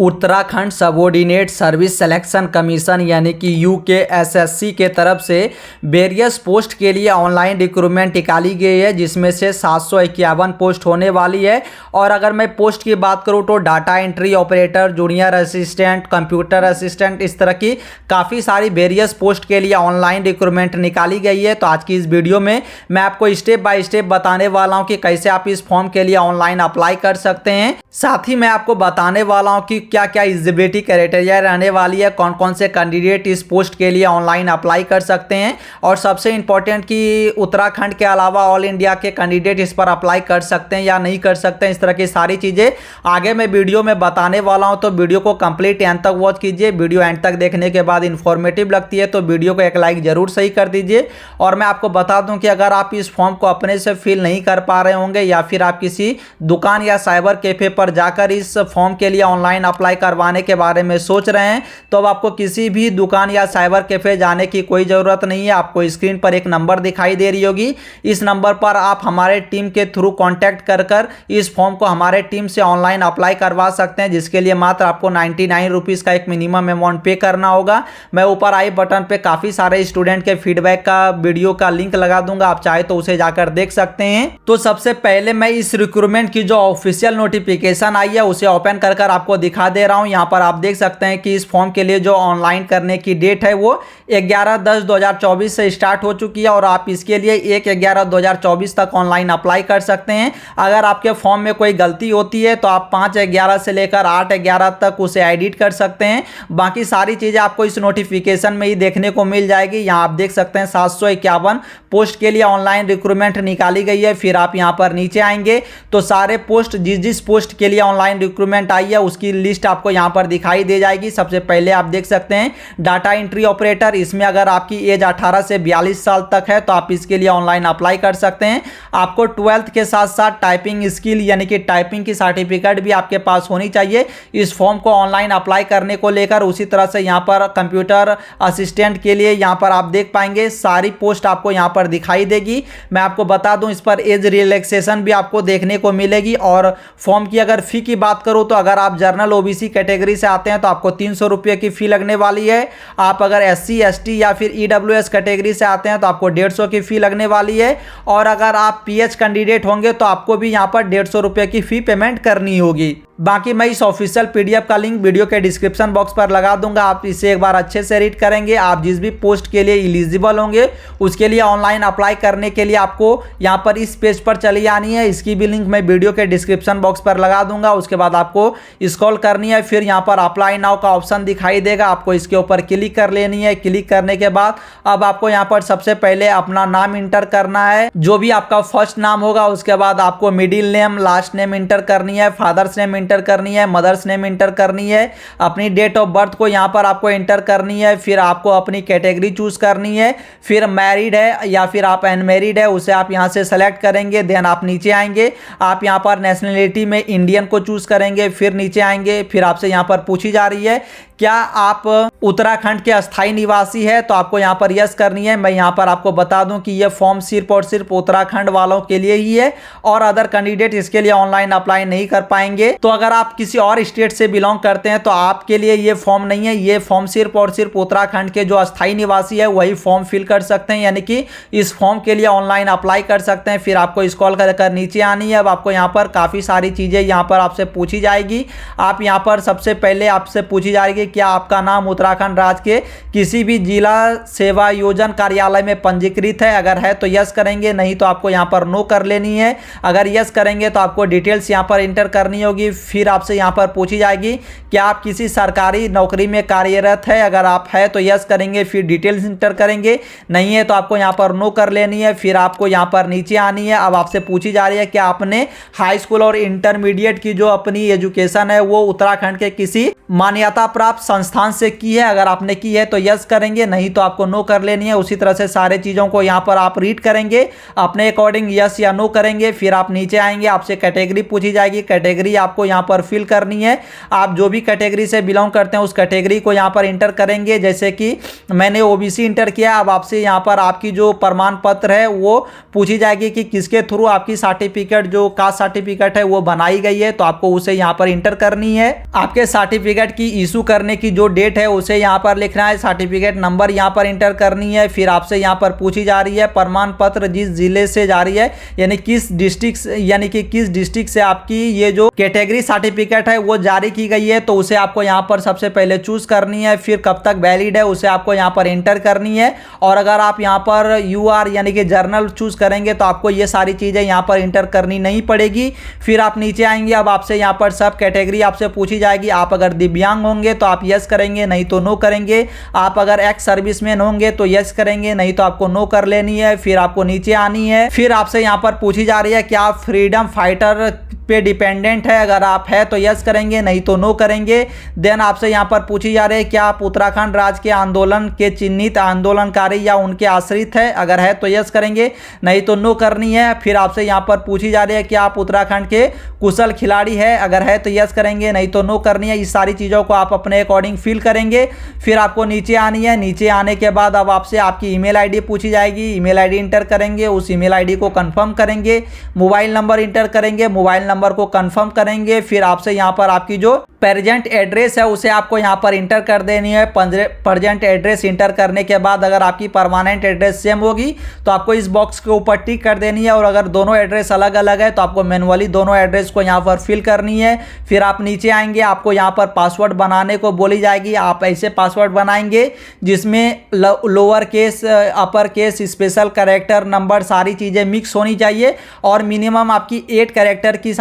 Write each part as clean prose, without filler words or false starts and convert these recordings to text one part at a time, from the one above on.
Uttarakhand subordinate service selection commission यानी कि UKSSC के तरफ से वेरियस पोस्ट के लिए ऑनलाइन रिक्रूटमेंट निकाली गई है, जिसमें से 751 पोस्ट होने वाली है। और अगर मैं पोस्ट की बात करूं तो data entry operator, junior assistant, computer assistant, इस तरह की काफ़ी सारी वेरियस पोस्ट के लिए ऑनलाइन रिक्रूटमेंट निकाली गई है। तो आज की इस वीडियो में मैं आपको स्टेप बाय स्टेप बताने वाला हूँ कि कैसे आप इस फॉर्म के लिए ऑनलाइन अप्लाई कर सकते हैं। साथ ही मैं आपको बताने वाला हूँ कि क्या क्या एलिजिबिलिटी क्राइटेरिया रहने वाली है, कौन कौन से कैंडिडेट इस पोस्ट के लिए ऑनलाइन अप्लाई कर सकते हैं, और सबसे इंपॉर्टेंट कि उत्तराखंड के अलावा ऑल इंडिया के कैंडिडेट इस पर अप्लाई कर सकते हैं या नहीं कर सकते हैं। इस तरह की सारी चीज़ें आगे मैं वीडियो में बताने वाला हूं, तो वीडियो को कंप्लीट एंड तक वॉच कीजिए। वीडियो एंड तक देखने के बाद इन्फॉर्मेटिव लगती है तो वीडियो को एक लाइक जरूर सही कर दीजिए। और मैं आपको बता दूं कि अगर आप इस फॉर्म को अपने से फिल नहीं कर पा रहे होंगे या फिर आप किसी दुकान या साइबर कैफे पर जाकर इस फॉर्म के लिए ऑनलाइन अप्लाई करवाने के बारे में सोच रहे हैं, तो अब आपको किसी भी दुकान या साइबर कैफे जाने की कोई ज़रूरत नहीं है। आपको स्क्रीन पर एक नंबर दिखाई दे रही होगी, इस नंबर पर आप हमारे टीम के थ्रू कांटेक्ट कर इस फॉर्म को हमारे टीम से ऑनलाइन अप्लाई करवा सकते हैं, जिसके लिए मात्र आपको 99 रुपीज़ का एक मिनिमम अमाउंट पे करना होगा। मैं ऊपर आई बटन पे काफ़ी सारे स्टूडेंट के फीडबैक का वीडियो का लिंक लगा दूंगा, आप चाहे तो उसे जाकर देख सकते हैं। तो सबसे पहले मैं इस रिक्रूटमेंट की जो ऑफिशियल नोटिफिकेशन आई है उसे ओपन कर आपको दिखा दे रहा हूं। यहां पर आप देख सकते हैं कि इस फॉर्म के लिए जो ऑनलाइन करने की डेट है वो 11/10/2024 से स्टार्ट हो चुकी है, और आप इसके लिए 1/11/2024 तक ऑनलाइन अप्लाई कर सकते हैं। अगर आपके फॉर्म में कोई गलती होती है तो आप 5/11 से लेकर 8/11 तक उसे एडिट कर सकते हैं। बाकी सारी चीज़ें आपको इस नोटिफिकेशन में ही देखने को मिल जाएगी। यहाँ आप देख सकते हैं 751 पोस्ट के लिए ऑनलाइन रिक्रूटमेंट निकाली गई है। फिर आप यहाँ पर नीचे आएंगे तो सारे पोस्ट जिस पोस्ट के लिए ऑनलाइन रिक्रूटमेंट आई है उसकी लिस्ट आपको यहाँ पर दिखाई दे जाएगी। सबसे पहले आप देख सकते हैं डाटा एंट्री ऑपरेटर, इसमें अगर आपकी एज 18 से 42 साल तक है तो आप इसके लिए ऑनलाइन अप्लाई कर सकते हैं। आपको 12th के साथ साथ टाइपिंग स्किल यानी कि टाइपिंग की सर्टिफिकेट भी आपके पास होनी चाहिए इस फॉर्म को ऑनलाइन अप्लाई करने को लेकर। उसी तरह से यहाँ पर कंप्यूटर असिस्टेंट के लिए यहाँ पर आप देख पाएंगे सारी पोस्ट आपको यहाँ पर दिखाई देगी। मैं आपको बता दूं इस पर एज रिलैक्सेशन भी आपको देखने को मिलेगी। और फॉर्म की अगर फी की बात करूं तो अगर आप जनरल ओबीसी कैटेगरी से आते हैं तो आपको 300 रुपये की फी लगने वाली है। आप अगर SC ST या फिर EWS कैटेगरी से आते हैं तो आपको 150 की फी लगने वाली है। और अगर आप PH कैंडिडेट होंगे तो आपको भी यहाँ पर 150 रुपये की फी पेमेंट करनी होगी। बाकी मैं इस ऑफिशियल PDF का लिंक वीडियो के डिस्क्रिप्शन बॉक्स पर लगा दूंगा, आप इसे एक बार अच्छे से रीड करेंगे। आप जिस भी पोस्ट के लिए एलिजिबल होंगे उसके लिए ऑनलाइन अप्लाई करने के लिए आपको यहाँ पर इस पेज पर चली आनी है। इसकी भी लिंक मैं वीडियो के डिस्क्रिप्शन बॉक्स पर लगा दूंगा। उसके बाद आपको स्क्रॉल करनी है, फिर यहाँ पर अप्लाई नाउ का ऑप्शन दिखाई देगा, आपको इसके ऊपर क्लिक कर लेनी है। क्लिक करने के बाद अब आपको यहाँ पर सबसे पहले अपना नाम इंटर करना है, जो भी आपका फर्स्ट नाम होगा। उसके बाद आपको middle name, last name inter करनी है, फादर्स नेम इंटर करनी है, मदर्स नेम इंटर करनी है, अपनी डेट ऑफ बर्थ को यहाँ पर आपको इंटर करनी है। फिर आपको अपनी कैटेगरी चूज करनी है, फिर मैरिड है या फिर आप अनमैरिड है उसे आप यहाँ से सेलेक्ट करेंगे। देन आप नीचे आएंगे, आप यहाँ पर नेशनलिटी में इंडियन को चूज करेंगे। फिर नीचे आएंगे, फिर आपसे यहाँ पर पूछी जा रही है क्या आप उत्तराखंड के अस्थायी निवासी है, तो आपको यहाँ पर यस करनी है। मैं यहाँ पर आपको बता दूं कि यह फॉर्म सिर्फ और सिर्फ उत्तराखंड वालों के लिए ही है और अदर कैंडिडेट इसके लिए ऑनलाइन अप्लाई नहीं कर पाएंगे। तो अगर आप किसी और स्टेट से बिलोंग करते हैं तो आपके लिए ये फॉर्म नहीं है। ये फॉर्म सिर्फ और सिर्फ उत्तराखंड के जो अस्थायी निवासी है वही फॉर्म फिल कर सकते हैं, यानी कि इस फॉर्म के लिए ऑनलाइन अप्लाई कर सकते हैं। फिर आपको स्क्रॉल कर नीचे आनी है। अब आपको यहाँ पर काफ़ी सारी चीज़ें यहाँ पर आपसे पूछी जाएगी। आप यहाँ पर सबसे पहले आपसे पूछी जाएगी क्या आपका नाम उत्तराखंड राज्य के किसी भी जिला सेवा योजन कार्यालय में पंजीकृत है। अगर है तो यस करेंगे, नहीं तो आपको यहाँ पर नो कर लेनी है। अगर यस करेंगे तो आपको डिटेल्स यहाँ पर इंटर करनी होगी। फिर आपसे यहाँ पर पूछी जाएगी क्या आप किसी सरकारी नौकरी में कार्यरत है। अगर आप है तो यस करेंगे, फिर डिटेल्स इंटर करेंगे, नहीं है तो आपको यहाँ पर नो कर लेनी है। फिर आपको यहाँ पर नीचे आनी है। अब आपसे पूछी जा रही है कि आपने हाई स्कूल और इंटरमीडिएट की जो अपनी एजुकेशन है वो उत्तराखंड के किसी मान्यता प्राप्त संस्थान से की है। अगर आपने की है तो यस करेंगे, नहीं तो आपको नो कर लेनी है। उसी तरह से सारे चीज़ों को यहाँ पर आप रीड करेंगे, अपने अकॉर्डिंग यस या नो करेंगे। फिर आप नीचे आएंगे, आपसे कैटेगरी पूछी जाएगी। कैटेगरी आपको यहाँ पर फिल करनी है। आप जो भी कैटेगरी से बिलोंग करते हैं उस कैटेगरी को यहाँ पर इंटर करेंगे। जैसे कि मैंने ओबीसी इंटर किया। अब आपसे यहाँ पर आपकी जो प्रमाण पत्र है वो पूछी जाएगी कि किसके थ्रू आपकी सर्टिफिकेट जो कास्ट सर्टिफिकेट है वो बनाई गई है, तो आपको उसे यहाँ पर इंटर करनी है। आपके सर्टिफिकेट की इशू करने की जो डेट है उसे यहाँ पर लिखना है। सर्टिफिकेट नंबर यहाँ पर इंटर करनी है। फिर आपसे यहाँ पर पूछी जा रही है प्रमाण पत्र जिस जिले से जारी है, यानी किस डिस्ट्रिक्ट से आपकी ये जो कैटेगरी सर्टिफिकेट है वो जारी की गई है, तो उसे आपको यहाँ पर सबसे पहले चूज करनी है। फिर कब तक वैलिड है उसे आपको यहाँ पर एंटर करनी है। और अगर आप यहाँ पर यूआर यानी कि जर्नल चूज करेंगे तो आपको ये सारी चीजें यहाँ पर इंटर करनी नहीं पड़ेगी। फिर आप नीचे आएंगे। अब आपसे यहाँ पर सब कैटेगरी आपसे पूछी जाएगी। आप अगर दिव्यांग होंगे तो आप यस करेंगे, नहीं तो नो करेंगे। आप अगर एक्स सर्विसमैन होंगे तो यस करेंगे, नहीं तो आपको नो कर लेनी है। फिर आपको नीचे आनी है। फिर आपसे यहाँ पर पूछी जा रही है कि आप फ्रीडम फाइटर पे डिपेंडेंट है, अगर आप है तो यस करेंगे, नहीं तो नो करेंगे। देन आपसे यहाँ पर पूछी जा रही है कि आप उत्तराखंड राज्य के आंदोलन के चिन्हित आंदोलनकारी या उनके आश्रित है, अगर है तो यस करेंगे, नहीं तो नो करनी है। फिर आपसे यहाँ पर पूछी जा रही है कि आप उत्तराखंड के कुशल खिलाड़ी है, अगर है तो यस करेंगे, नहीं तो नो करनी है। इस सारी चीज़ों को आप अपने अकॉर्डिंग फिल करेंगे। फिर आपको नीचे आनी है। नीचे आने के बाद अब आपसे आपकी ईमेल आईडी पूछी जाएगी। ईमेल आईडी इंटर करेंगे, उस ईमेल आईडी को कंफर्म करेंगे। मोबाइल नंबर इंटर करेंगे, मोबाइल नंबर को कंफर्म करेंगे। फिर आपसे यहाँ पर आपकी जो प्रेजेंट एड्रेस है उसे आपको यहाँ पर इंटर कर देनी है। प्रेजेंट एड्रेस इंटर करने के बाद अगर आपकी परमानेंट एड्रेस सेम होगी तो आपको इस बॉक्स के ऊपर टिक कर देनी है। और अगर दोनों एड्रेस अलग अलग है तो आपको मैनुअली दोनों एड्रेस को यहाँ पर फिल करनी है। फिर आप नीचे आएंगे, आपको यहाँ पर पासवर्ड बनाने को बोली जाएगी। आप ऐसे पासवर्ड बनाएंगे जिसमें lower case, upper case, special character, number सारी चीज़ें मिक्स होनी चाहिए। और मिनिमम आपकी 8 कैरेक्टर की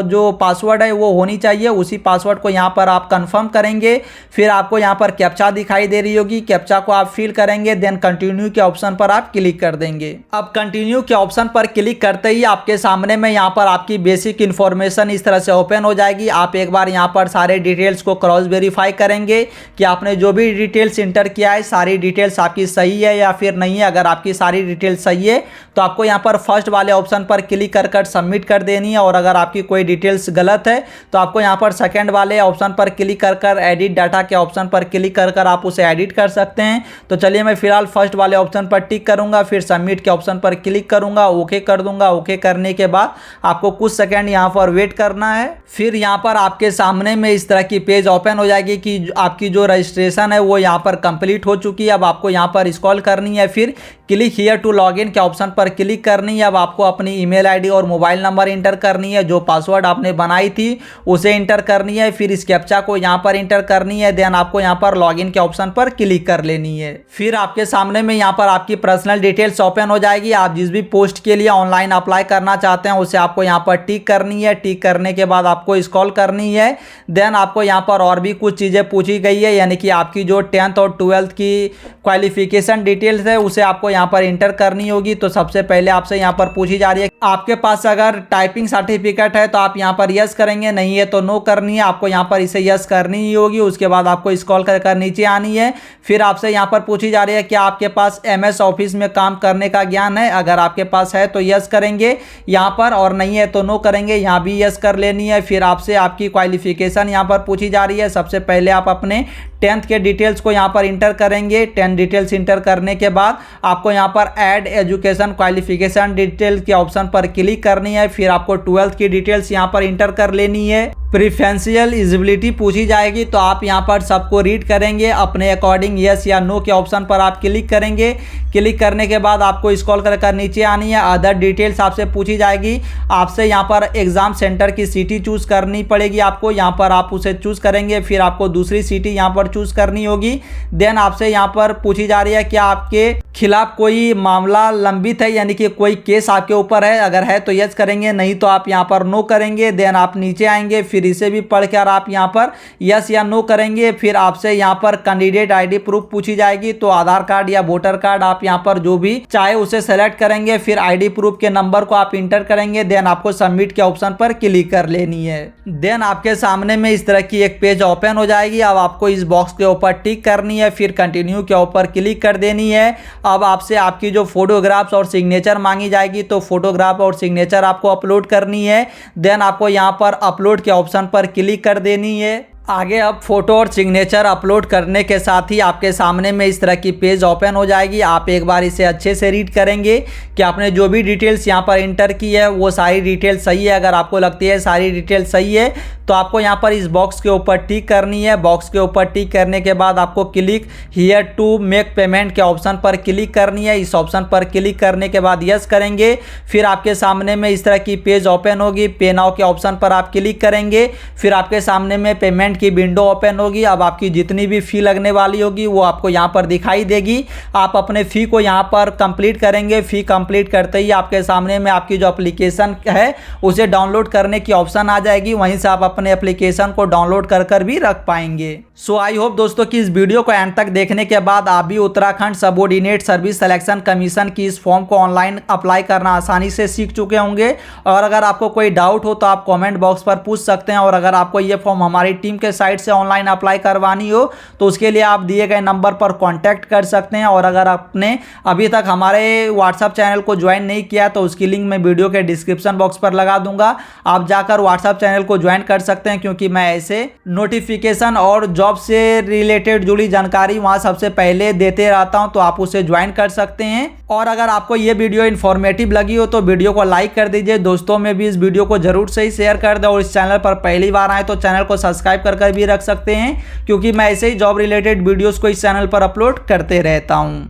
जो पासवर्ड है वो होनी चाहिए। उसी पासवर्ड को यहाँ पर आप कंफर्म करेंगे। फिर आपको यहाँ पर कैप्चा दिखाई दे रही होगी, कैप्चा को आप फिल करेंगे। देन कंटिन्यू के ऑप्शन पर आप क्लिक कर देंगे। अब कंटिन्यू के ऑप्शन पर क्लिक करते ही आपके सामने में यहाँ पर आपकी बेसिक इन्फॉर्मेशन इस तरह से ओपन हो जाएगी। आप एक बार यहाँ पर सारे डिटेल्स को क्रॉस वेरीफाई करेंगे कि आपने जो भी डिटेल्स इंटर किया है सारी डिटेल्स आपकी सही है या फिर नहीं है। अगर आपकी सारी डिटेल्स सही है तो आपको यहाँ पर फर्स्ट वाले ऑप्शन पर क्लिक कर सबमिट कर देनी है। और अगर आपकी कोई डिटेल्स गलत है तो आपको यहाँ पर सेकंड वाले ऑप्शन पर क्लिक कर एडिट डाटा के ऑप्शन पर क्लिक कर आप उसे एडिट कर सकते हैं। तो चलिए मैं फिलहाल फर्स्ट वाले ऑप्शन पर टिक करूंगा, फिर सबमिट के ऑप्शन पर क्लिक करूंगा, ओके कर दूंगा। ओके करने के बाद आपको कुछ सेकंड यहाँ पर वेट करना है। फिर यहाँ पर आपके सामने में इस तरह की पेज ओपन हो जाएगी कि आपकी जो रजिस्ट्रेशन है वो यहाँ पर कंप्लीट हो चुकी है। अब आपको यहाँ पर स्क्रॉल करनी है, फिर क्लिक हियर टू लॉगिन के ऑप्शन पर क्लिक करनी है। अब आपको अपनी ईमेल आईडी और मोबाइल नंबर इंटर करनी है। जो पासवर्ड आपने बनाई थी उसे इंटर करनी है। फिर इस कैप्चा को यहाँ पर इंटर करनी है। देन आपको यहाँ पर लॉगिन के ऑप्शन पर क्लिक कर लेनी है। फिर आपके सामने में यहाँ पर आपकी पर्सनल डिटेल्स ओपन हो जाएगी। आप जिस भी पोस्ट के लिए ऑनलाइन अप्लाई करना चाहते हैं उसे आपको यहाँ पर टिक करनी है। टिक करने के बाद आपको स्क्रॉल करनी है। देन आपको यहाँ पर और भी कुछ चीज़ें पूछी गई है, यानी कि आपकी जो 10th और 12th की क्वालिफिकेशन डिटेल्स है उसे आपको यहाँ पर इंटर करनी होगी। तो सबसे पहले आपसे यहाँ पर पूछी जा रही है आपके पास अगर टाइपिंग सर्टिफिकेट है तो आप यहाँ पर यस करेंगे, नहीं है तो नो करनी है। आपको यहाँ पर इसे यस करनी ही होगी। उसके बाद आपको स्क्रॉल कर नीचे आनी है। फिर आपसे यहाँ पर पूछी जा रही है कि आपके पास MS ऑफिस में काम करने का ज्ञान है, अगर आपके पास है तो यस करेंगे यहाँ पर, और नहीं है तो नो करेंगे। यहाँ भी यस कर लेनी है। फिर आपसे आपकी क्वालिफिकेशन यहाँ पर पूछी जा रही है। सबसे पहले आप अपने 10th के डिटेल्स को यहाँ पर इंटर करेंगे। 10 डिटेल्स इंटर करने के बाद आपको यहाँ पर ऐड एजुकेशन क्वालिफिकेशन डिटेल के ऑप्शन पर क्लिक करनी है। फिर आपको 12th की डिटेल्स यहाँ पर इंटर कर लेनी है। प्रेफरेंशियल एलिजिबिलिटी पूछी जाएगी तो आप यहाँ पर सबको रीड करेंगे अपने अकॉर्डिंग। यस या नो के ऑप्शन पर आप क्लिक करेंगे। क्लिक करने के बाद आपको स्क्रॉल कर नीचे आनी है। अदर डिटेल्स आपसे पूछी जाएगी। आपसे यहाँ पर एग्जाम सेंटर की सिटी चूज करनी पड़ेगी आपको। यहाँ पर आप उसे चूज करेंगे। फिर आपको दूसरी सिटी यहाँ पर चूज करनी होगी। देन आपसे यहाँ पर पूछी जा रही है कि आपके खिलाफ कोई मामला लंबित है, यानी कि कोई केस आपके ऊपर है, अगर है तो यस करेंगे, नहीं तो आप यहाँ पर नो करेंगे। देन आप नीचे आएंगे, फिर इसे भी पढ़कर आप यहाँ पर यस या नो करेंगे। फिर आपसे यहाँ पर कैंडिडेट आईडी प्रूफ पूछी जाएगी, तो आधार कार्ड या वोटर कार्ड आप यहाँ पर जो भी चाहे उसे सेलेक्ट करेंगे। फिर आईडी प्रूफ के नंबर को आप इंटर करेंगे। देन आपको सबमिट के ऑप्शन पर क्लिक कर लेनी है। देन आपके सामने में इस तरह की एक पेज ओपन हो जाएगी। अब आपको इस बॉक्स के ऊपर टिक करनी है, फिर कंटिन्यू के ऊपर क्लिक कर देनी है। अब आपसे आपकी जो फोटोग्राफ्स और सिग्नेचर मांगी जाएगी, तो फोटोग्राफ फोटोग्राफ और सिग्नेचर आपको अपलोड करनी है। देन आपको यहाँ पर अपलोड के ऑप्शन पर क्लिक कर देनी है। आगे अब फोटो और सिग्नेचर अपलोड करने के साथ ही आपके सामने में इस तरह की पेज ओपन हो जाएगी। आप एक बार इसे अच्छे से रीड करेंगे कि आपने जो भी डिटेल्स यहाँ पर इंटर की है वो सारी डिटेल सही है। अगर आपको लगती है सारी डिटेल सही है तो आपको यहाँ पर इस बॉक्स के ऊपर टिक करनी है। बॉक्स के ऊपर टिक करने के बाद आपको click here to make payment के ऑप्शन पर क्लिक करनी है। इस ऑप्शन पर क्लिक करने के बाद यस करेंगे, फिर आपके सामने में इस तरह की पेज ओपन होगी। पे नाउ के ऑप्शन पर आप क्लिक करेंगे, फिर आपके सामने में पेमेंट की विंडो ओपन होगी। अब आपकी जितनी भी फी लगने वाली होगी वो आपको यहाँ पर दिखाई देगी। आप अपने फी को यहाँ पर कंप्लीट करेंगे। फी कंप्लीट करते ही आपके सामने में आपकी जो एप्लीकेशन है उसे डाउनलोड करने की ऑप्शन आ जाएगी। वहीं से आप अपने एप्लीकेशन को डाउनलोड कर भी रख पाएंगे। सो आई होप दोस्तों कि इस वीडियो को एंड तक देखने के बाद आप भी Uttarakhand subordinate service selection commission की इस फॉर्म को ऑनलाइन अप्लाई करना आसानी से सीख चुके होंगे। और अगर आपको कोई डाउट हो तो आप कमेंट बॉक्स पर पूछ सकते हैं। और अगर आपको ये फॉर्म हमारी टीम के साइट से ऑनलाइन अप्लाई करवानी हो तो उसके लिए आप दिए गए नंबर पर कॉन्टैक्ट कर सकते हैं। और अगर आपने अभी तक हमारे व्हाट्सएप चैनल को ज्वाइन नहीं किया तो उसकी लिंक मैं वीडियो के डिस्क्रिप्शन बॉक्स पर लगा दूंगा। आप जाकर व्हाट्सएप चैनल को ज्वाइन कर सकते हैं, क्योंकि मैं ऐसे नोटिफिकेशन और जॉब से रिलेटेड जुड़ी जानकारी वहां सबसे पहले देते रहता हूं, तो आप उसे ज्वाइन कर सकते हैं। और अगर आपको ये वीडियो इन्फॉर्मेटिव लगी हो तो वीडियो को लाइक कर दीजिए, दोस्तों में भी इस वीडियो को जरूर से ही शेयर कर दें। और इस चैनल पर पहली बार आए तो चैनल को सब्सक्राइब कर भी रख सकते हैं, क्योंकि मैं ऐसे ही जॉब रिलेटेड वीडियोस को इस चैनल पर अपलोड करते रहता हूं।